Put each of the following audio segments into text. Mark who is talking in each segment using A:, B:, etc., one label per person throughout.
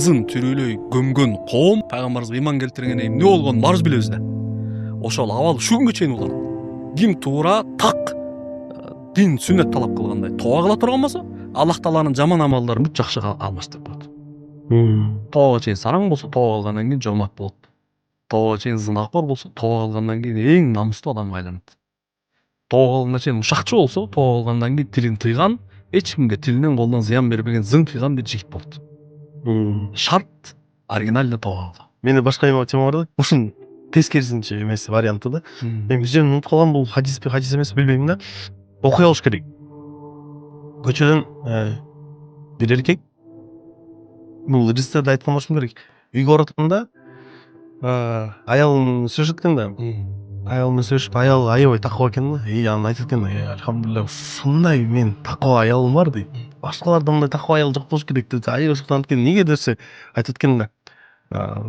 A: кызын түрүүлөй көмгөн коом пайгамбарыбыз ыйман келтиргенден кийин эмне болгонун баарыбыз билебиз да. Ошол абал ушул күнгө чейин уланат. Ким туура так дин сүннөт талап кылгандай тоо кыла турган болсо, Аллах Тааланын жаман амалдарын бүт жакшы алмаштырып коет. Тоого чейин сараң болсо, тоо алгандан кийин жомарт болот. Тоого чейин зынакор болсо, тоо алгандан кийин эң намыстуу адамга айланат. Тоо алгандан чейин ушакчы болсо, тоо алгандан кийин тилин тыйган, эч кимге тилинен колунан зыян бербеген, зың тыйган бир жигит болот. Шарт оригинально тоо алуу.
B: Менде башка тема бар да. Ушун тескерисинче эмеси варианты да. Мен бир жерден унутуп калгам, бул хадис эмес билбейм да. Окуй алыш керек. Көчөдөн бир эркек, бул ристерде айткан болушум керек. Үйгө баратканда аялын сүрүшүп экен да. Аялы менен сүрүшүп, аял аябай таква экен да. Анан айтат экен, альхамдулилля, ушундай мен таква аялым бар дейт. Башкаларда мындай таква аял жок болуш керек деп аябай суктанат экен. Неге десе, айтат экен да.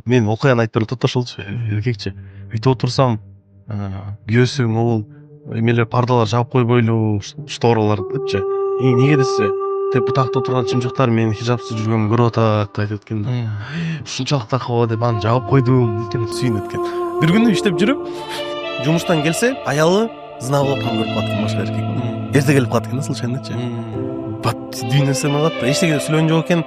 B: Мен окуяны айтып берип атат ошолчу, эркекчи. Үйтүп отурсам, күйөөсү могул эмелер пардалар жаап койбойлу, шторалар депчи. Неге десе, бутакта отурган чымчыктар менин хижапсыз жүргөнүмдү көрүп атат деп айтат экен да. Ушунчалык таква деп аны жаап койдум деп сүйүнөт экен. Бир күнү иштеп жүрүп, жумуштан келсе, аялы зына кылып атканын көрүп калат экен башка эркек. Эрте келип калат экен да, случайночу. Бат дүйнөсү калат да. Эчтеке сүйлөн жок экен.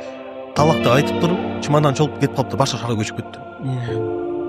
B: Талак деп айтып туруп, чемодан чолуп кетип калыптыр, башка шаарга көчүп кетти.